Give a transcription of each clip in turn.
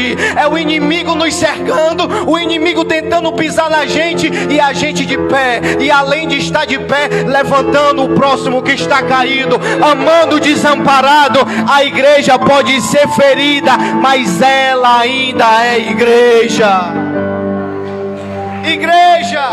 agir. É o inimigo nos cercando, o inimigo tentando pisar na gente, e a gente de pé. E além de estar de pé, levantando o próximo que está caído, amando o desamparado. A igreja pode ser ferida, mas ela ainda é igreja. Igreja.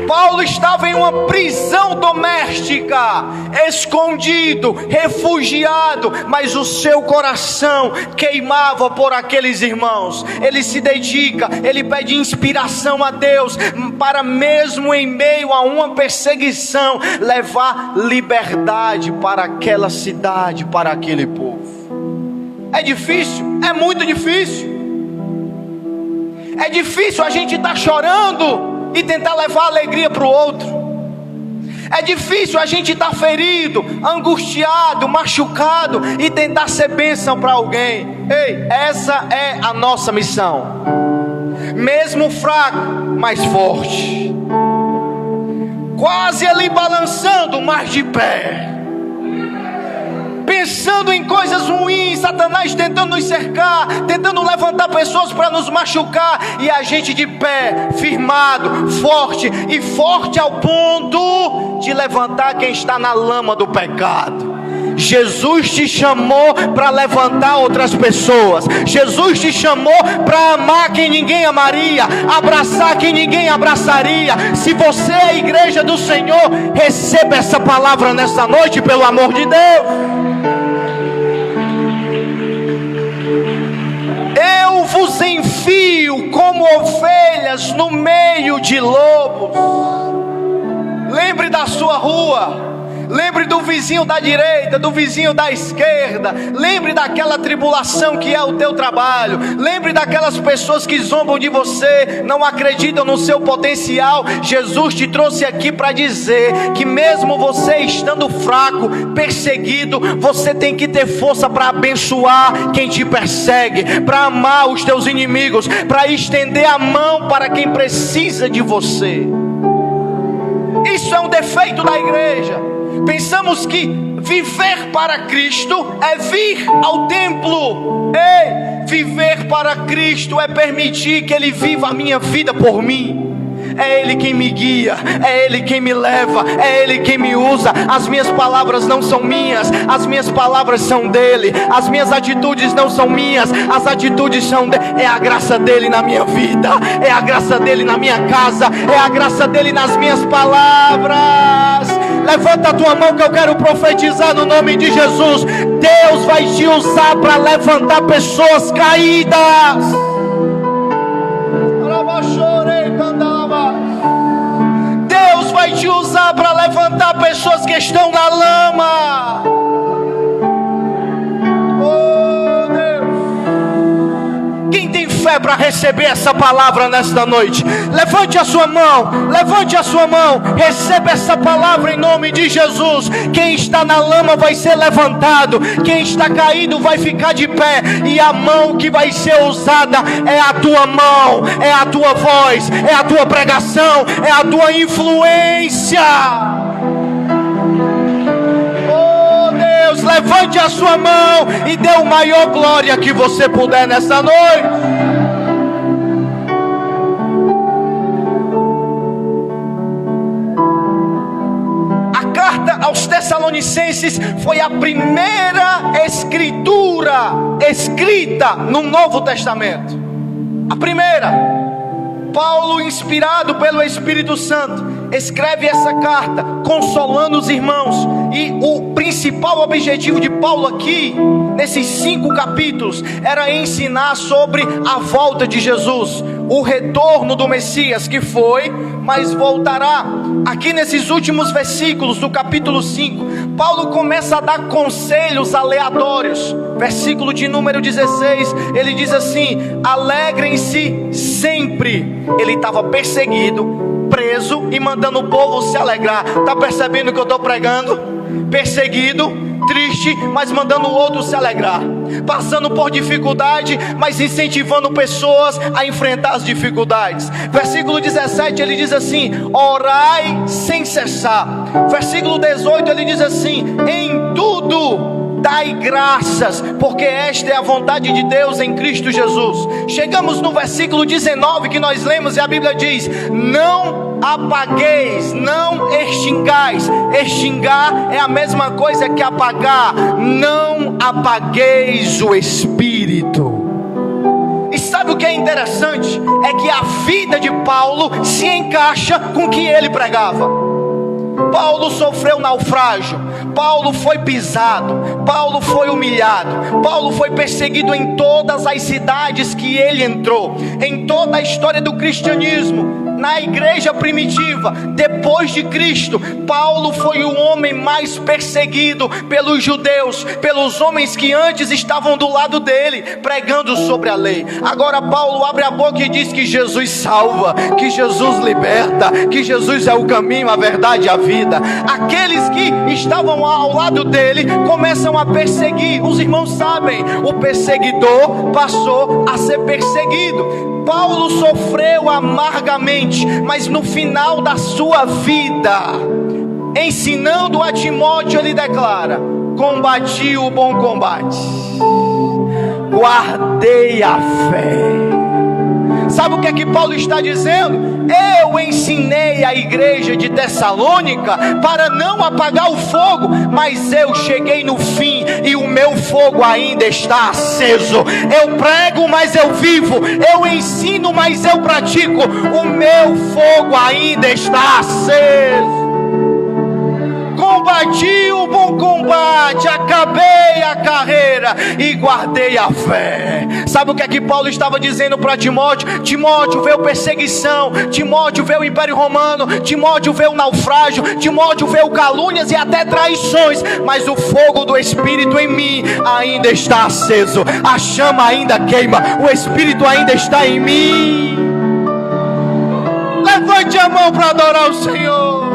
Paulo estava em uma prisão doméstica, escondido, refugiado, mas o seu coração queimava por aqueles irmãos. Ele se dedica, ele pede inspiração a Deus para, mesmo em meio a uma perseguição, levar liberdade para aquela cidade, para aquele povo. É difícil, é muito difícil. É difícil a gente estar chorando e tentar levar alegria para o outro. É difícil a gente estar ferido, angustiado, machucado e tentar ser bênção para alguém. Ei, essa é a nossa missão. Mesmo fraco, mais forte. Quase ali balançando, mas de pé. Pensando em coisas ruins, Satanás tentando nos cercar, tentando levantar pessoas para nos machucar, e a gente de pé, firmado, forte, e forte ao ponto de levantar quem está na lama do pecado. Jesus te chamou para levantar outras pessoas. Jesus te chamou para amar quem ninguém amaria, abraçar quem ninguém abraçaria. Se você é a igreja do Senhor, receba essa palavra nessa noite, pelo amor de Deus. Eu vos envio como ovelhas no meio de lobos. Lembre da sua rua. Lembre do vizinho da direita, do vizinho da esquerda. Lembre daquela tribulação que é o teu trabalho. Lembre daquelas pessoas que zombam de você, não acreditam no seu potencial. Jesus te trouxe aqui para dizer que mesmo você estando fraco, perseguido, você tem que ter força para abençoar quem te persegue, para amar os teus inimigos, para estender a mão para quem precisa de você. Isso é um defeito da igreja. Pensamos que viver para Cristo é vir ao templo. Ei, viver para Cristo é permitir que Ele viva a minha vida por mim. É Ele quem me guia, é Ele quem me leva, é Ele quem me usa. As minhas palavras não são minhas, as minhas palavras são dEle. As minhas atitudes não são minhas, as atitudes são dEle. É a graça dEle na minha vida, é a graça dEle na minha casa, é a graça dEle nas minhas palavras. Levanta a tua mão que eu quero profetizar no nome de Jesus. Deus vai te usar para levantar pessoas caídas. Deus vai te usar para levantar pessoas que estão na lama. Oh Deus. Quem tem fé para receber essa palavra nesta noite? Levante a sua mão, levante a sua mão. Receba essa palavra em nome de Jesus. Quem está na lama vai ser levantado, quem está caído vai ficar de pé. E a mão que vai ser usada é a tua mão, é a tua voz, é a tua pregação, é a tua influência. Oh Deus, levante a sua mão e dê o maior glória que você puder nessa noite. Aos Tessalonicenses foi a primeira escritura escrita no Novo Testamento. A primeira. Paulo, inspirado pelo Espírito Santo, escreve essa carta consolando os irmãos. E o principal objetivo de Paulo aqui, nesses 5 capítulos, era ensinar sobre a volta de Jesus, o retorno do Messias, que foi, mas voltará. Aqui nesses últimos versículos do capítulo 5, Paulo começa a dar conselhos aleatórios. Versículo de número 16, ele diz assim: alegrem-se sempre. Ele estava perseguido, preso e mandando o povo se alegrar. Está percebendo o que eu estou pregando? Perseguido, triste, mas mandando o outro se alegrar. Passando por dificuldade, mas incentivando pessoas a enfrentar as dificuldades. Versículo 17, ele diz assim: orai sem cessar. Versículo 18, ele diz assim: em tudo dai graças, porque esta é a vontade de Deus em Cristo Jesus. Chegamos no versículo 19 que nós lemos, e a Bíblia diz: não apagueis, não extingais. Extingar é a mesma coisa que apagar. Não apagueis o Espírito. E sabe o que é interessante? É que a vida de Paulo se encaixa com o que ele pregava. Paulo sofreu naufrágio, Paulo foi pisado, Paulo foi humilhado, Paulo foi perseguido em todas as cidades que ele entrou. Em toda a história do cristianismo, na igreja primitiva, depois de Cristo, Paulo foi o homem mais perseguido pelos judeus, pelos homens que antes estavam do lado dele, pregando sobre a lei. Agora Paulo abre a boca e diz que Jesus salva, que Jesus liberta, que Jesus é o caminho, a verdade e a vida. Aqueles que estavam ao lado dele começam a perseguir. Os irmãos sabem, o perseguidor passou a ser perseguido. Paulo sofreu amargamente, mas no final da sua vida, ensinando a Timóteo, ele declara: combati o bom combate, guardei a fé. Sabe o que é que Paulo está dizendo? Eu ensinei a igreja de Tessalônica para não apagar o fogo, mas eu cheguei no fim e o meu fogo ainda está aceso. Eu prego, mas eu vivo. Eu ensino, mas eu pratico. O meu fogo ainda está aceso. Combati o bom combate, acabei a carreira e guardei a fé. Sabe o que é que Paulo estava dizendo para Timóteo? Timóteo, veio perseguição, Timóteo, veio o Império Romano, Timóteo, veio naufrágio, Timóteo, veio calúnias e até traições, mas o fogo do Espírito em mim ainda está aceso. A chama ainda queima, o Espírito ainda está em mim. Levante a mão para adorar o Senhor.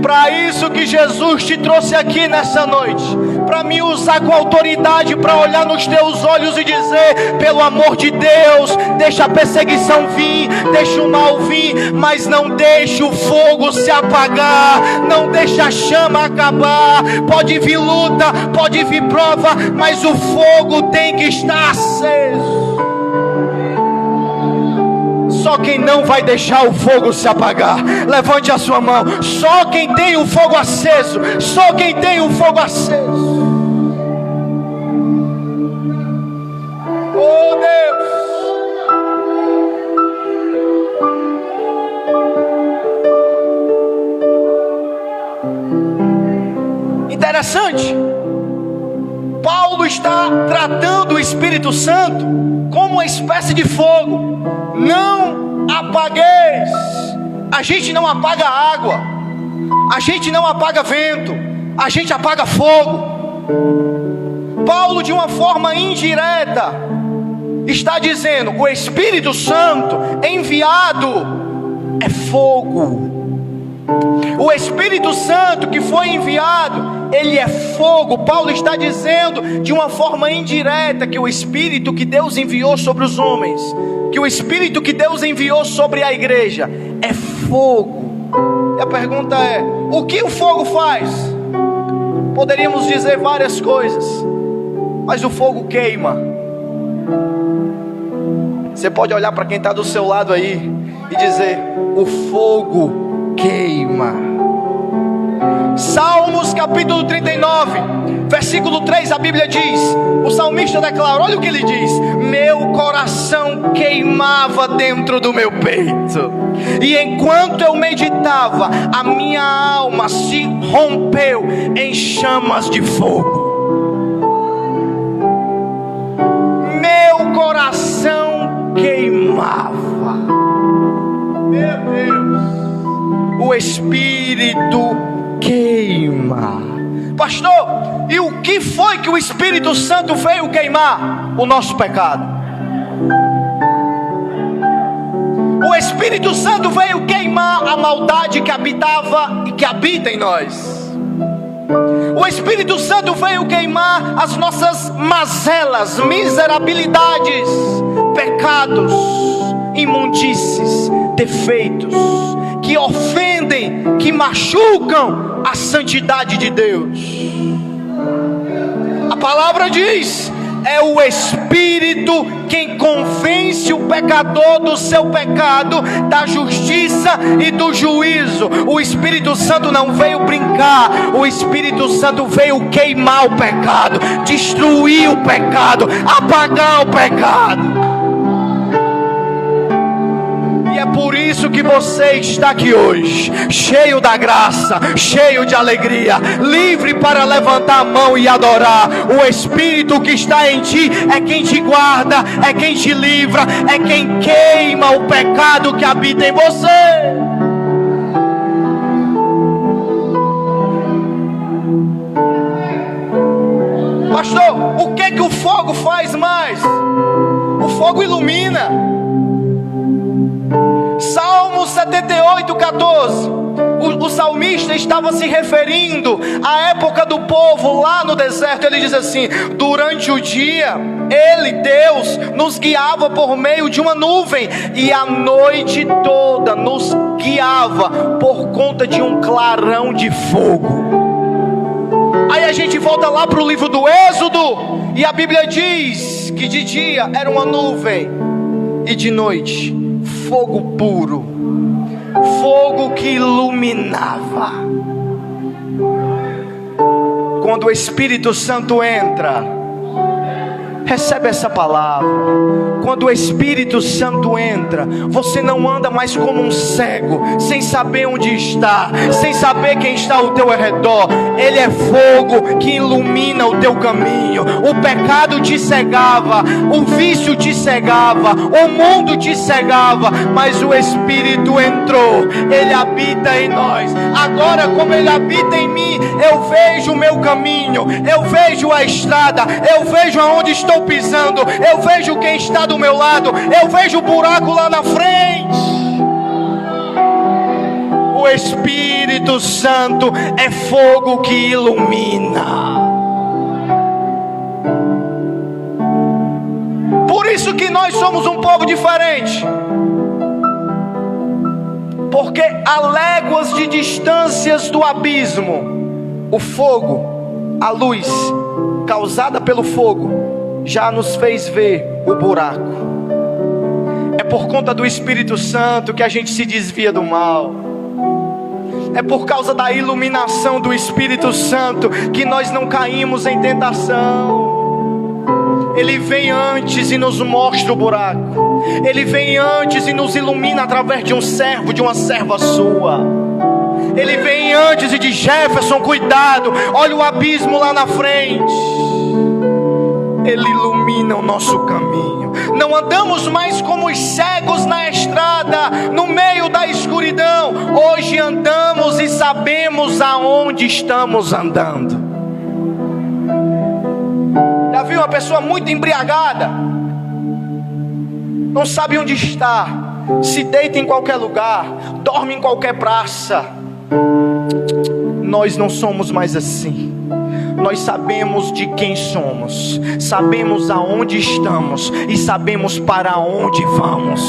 Para isso que Jesus te trouxe aqui nessa noite, para me usar com autoridade, para olhar nos teus olhos e dizer: pelo amor de Deus, deixa a perseguição vir, deixa o mal vir, mas não deixa o fogo se apagar, não deixa a chama acabar. Pode vir luta, pode vir prova, mas o fogo tem que estar aceso. Só quem não vai deixar o fogo se apagar, levante a sua mão. Só quem tem o fogo aceso, só quem tem o fogo aceso. Oh Deus, interessante. Paulo está tratando o Espírito Santo como uma espécie de fogo. Não apagueis. A gente não apaga água, a gente não apaga vento, a gente apaga fogo. Paulo, de uma forma indireta, está dizendo: o Espírito Santo enviado é fogo. O Espírito Santo que foi enviado, ele é fogo. Paulo está dizendo de uma forma indireta que o Espírito que Deus enviou sobre os homens, que o Espírito que Deus enviou sobre a igreja é fogo. E a pergunta é: o que o fogo faz? Poderíamos dizer várias coisas, mas o fogo queima. Você pode olhar para quem está do seu lado aí e dizer: o fogo queima. Salmos capítulo 39, versículo 3, a Bíblia diz, o salmista declara, olha o que ele diz: meu coração queimava dentro do meu peito, e enquanto eu meditava, a minha alma se rompeu em chamas de fogo. Meu coração queimava. Meu Deus, o Espírito queima. Pastor, e o que foi que o Espírito Santo veio queimar? O nosso pecado. O Espírito Santo veio queimar a maldade que habitava e que habita em nós. O Espírito Santo veio queimar as nossas mazelas, miserabilidades, pecados, imundícies, defeitos que ofendem, que machucam a santidade de Deus. A palavra diz: é o Espírito quem convence o pecador do seu pecado, da justiça e do juízo. O Espírito Santo não veio brincar, o Espírito Santo veio queimar o pecado, destruir o pecado, apagar o pecado. E é por isso que você está aqui hoje, cheio da graça, cheio de alegria, livre para levantar a mão e adorar. O Espírito que está em ti é quem te guarda, é quem te livra, é quem queima o pecado que habita em você. Pastor, o que o fogo faz mais? O fogo ilumina. Salmo 78, 14. O salmista estava se referindo à época do povo lá no deserto. Ele diz assim: durante o dia, Ele, Deus, nos guiava por meio de uma nuvem, e a noite toda nos guiava por conta de um clarão de fogo. Aí a gente volta lá para o livro do Êxodo, e a Bíblia diz que de dia era uma nuvem, e de noite fogo puro, fogo que iluminava. Quando o Espírito Santo entra, recebe essa palavra. Quando o Espírito Santo entra, você não anda mais como um cego, sem saber onde está, sem saber quem está ao teu redor. Ele é fogo que ilumina o teu caminho. O pecado te cegava, o vício te cegava, o mundo te cegava, mas o Espírito entrou, Ele habita em nós. Agora, como Ele habita em mim, eu vejo o meu caminho, eu vejo a estrada, eu vejo aonde estou pisando, eu vejo quem está do meu lado, eu vejo o buraco lá na frente. O Espírito Santo é fogo que ilumina. Por isso que nós somos um povo diferente, porque a léguas de distâncias do abismo, o fogo, a luz causada pelo fogo, já nos fez ver o buraco. É por conta do Espírito Santo que a gente se desvia do mal. É por causa da iluminação do Espírito Santo que nós não caímos em tentação. Ele vem antes e nos mostra o buraco. Ele vem antes e nos ilumina através de um servo, de uma serva sua. Ele vem antes e diz: Jefferson, cuidado, olha o abismo lá na frente. Ele ilumina o nosso caminho. Não andamos mais como os cegos na estrada, no meio da escuridão. Hoje andamos e sabemos aonde estamos andando. Já viu uma pessoa muito embriagada? Não sabe onde está, se deita em qualquer lugar, dorme em qualquer praça. Nós não somos mais assim. Nós sabemos de quem somos, sabemos aonde estamos e sabemos para onde vamos.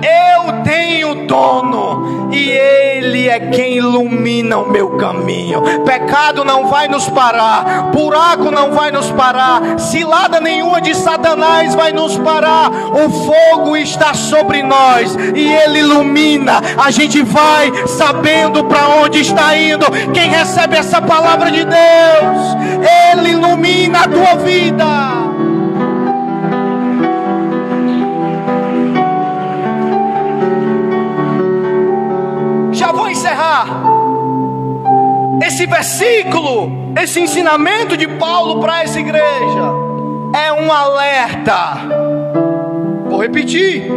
Eu tenho dono e Ele é quem ilumina o meu caminho. Pecado não vai nos parar, buraco não vai nos parar, cilada nenhuma de Satanás vai nos parar. O fogo está sobre nós e Ele ilumina. A gente vai sabendo para onde está indo. Quem recebe essa palavra de Deus, Ele ilumina a tua vida. Já vou encerrar. Esse versículo, esse ensinamento de Paulo para essa igreja é um alerta. Vou repetir.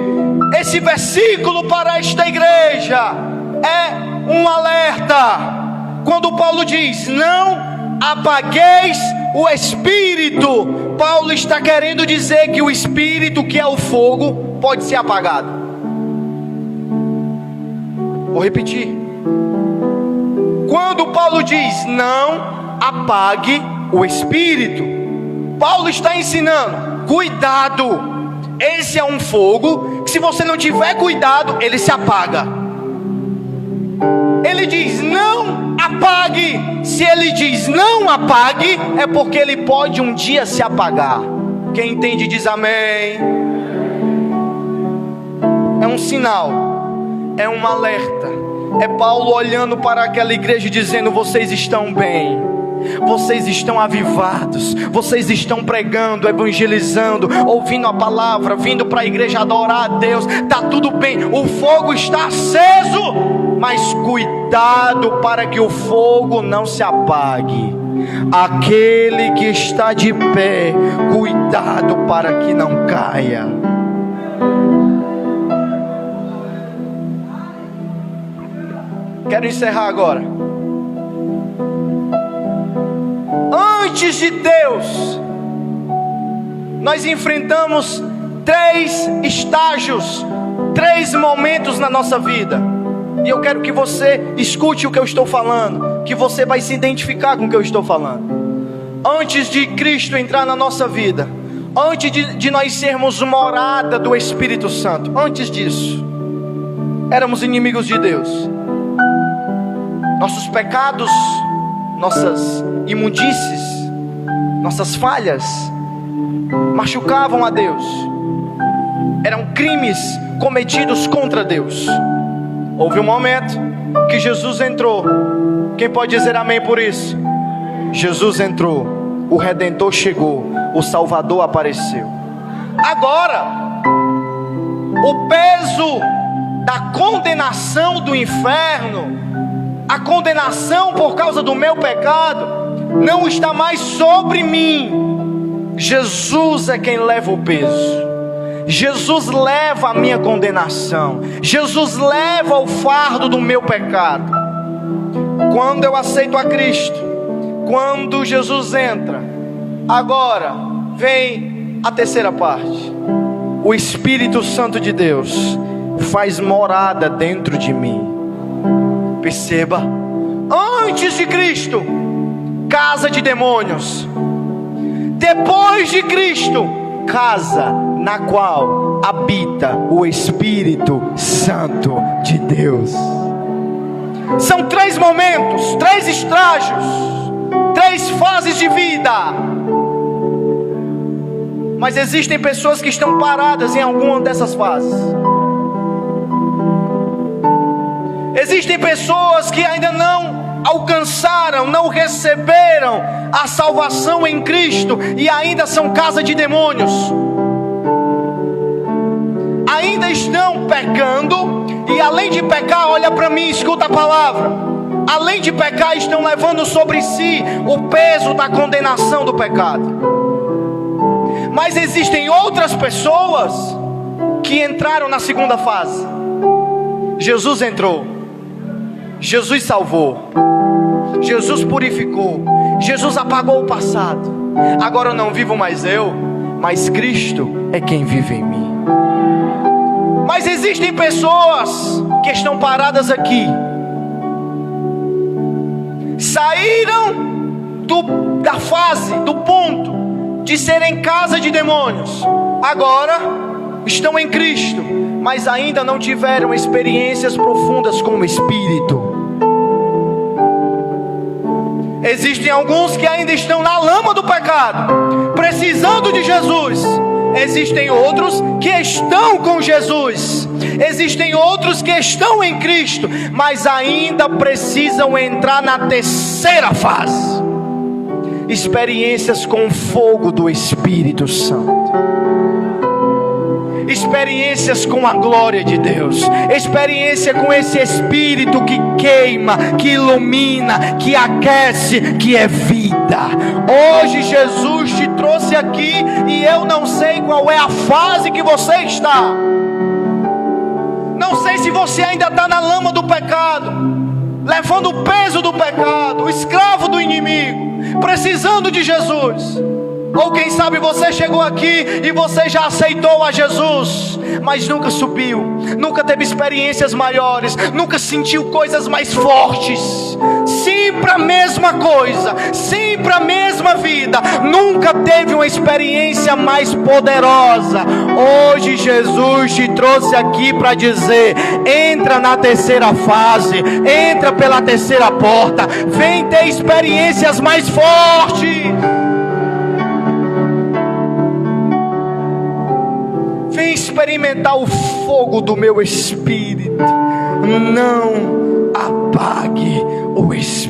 Esse versículo para esta igreja é um alerta. Quando Paulo diz: não apagueis o Espírito, Paulo está querendo dizer que o Espírito, que é o fogo, pode ser apagado. Vou repetir. Quando Paulo diz: não apague o Espírito, Paulo está ensinando: cuidado, esse é um fogo que, se você não tiver cuidado, ele se apaga. Ele diz: não apague. Se Ele diz não apague, é porque Ele pode um dia se apagar. Quem entende diz amém. É um sinal, é um alerta. É Paulo olhando para aquela igreja e dizendo: vocês estão bem, vocês estão avivados, vocês estão pregando, evangelizando, ouvindo a palavra, vindo para a igreja adorar a Deus. Está tudo bem, o fogo está aceso, mas cuidado para que o fogo não se apague. Aquele que está de pé, cuidado para que não caia. Quero encerrar agora. Antes de Deus, nós enfrentamos 3 estágios, 3 momentos na nossa vida. E eu quero que você escute o que eu estou falando, que você vai se identificar com o que eu estou falando. Antes de Cristo entrar na nossa vida, antes de nós sermos morada do Espírito Santo, antes disso, éramos inimigos de Deus. Nossos pecados, nossas imundícies, nossas falhas machucavam a Deus. Eram crimes cometidos contra Deus. Houve um momento que Jesus entrou. Quem pode dizer amém por isso? Jesus entrou, o Redentor chegou, o Salvador apareceu. Agora, o peso da condenação do inferno, a condenação por causa do meu pecado, não está mais sobre mim. Jesus é quem leva o peso. Jesus leva a minha condenação. Jesus leva o fardo do meu pecado. Quando eu aceito a Cristo, quando Jesus entra, agora vem a terceira parte. O Espírito Santo de Deus faz morada dentro de mim. Perceba, antes de Cristo, casa de demônios. Depois de Cristo, casa na qual habita o Espírito Santo de Deus. São 3 momentos, 3 estágios, 3 fases de vida. Mas existem pessoas que estão paradas em alguma dessas fases. Existem pessoas que ainda não alcançaram, não receberam a salvação em Cristo e ainda são casa de demônios. Ainda estão pecando e além de pecar, olha para mim, escuta a palavra. Além de pecar, estão levando sobre si o peso da condenação do pecado. Mas existem outras pessoas que entraram na segunda fase. Jesus entrou, Jesus salvou, Jesus purificou, Jesus apagou o passado. Agora não vivo mais eu, mas Cristo é quem vive em mim. Mas existem pessoas que estão paradas aqui, saíram da fase, do ponto de serem casa de demônios, agora estão em Cristo, mas ainda não tiveram experiências profundas com o Espírito. Existem alguns que ainda estão na lama do pecado, precisando de Jesus. Existem outros que estão com Jesus. Existem outros que estão em Cristo, mas ainda precisam entrar na terceira fase. Experiências com o fogo do Espírito Santo. Experiências com a glória de Deus. Experiência com esse Espírito que queima, que ilumina, que aquece, que é vida. Hoje Jesus te trouxe aqui e eu não sei qual é a fase que você está. Não sei se você ainda está na lama do pecado, levando o peso do pecado, escravo do inimigo, precisando de Jesus. Ou quem sabe você chegou aqui e você já aceitou a Jesus, mas nunca subiu, nunca teve experiências maiores, nunca sentiu coisas mais fortes. Sim, sempre a mesma coisa, sempre a mesma vida, nunca teve uma experiência mais poderosa. Hoje Jesus te trouxe aqui para dizer: entra na terceira fase, entra pela terceira porta, vem ter experiências mais fortes. Vem experimentar o fogo do meu Espírito. Não apague o Espírito.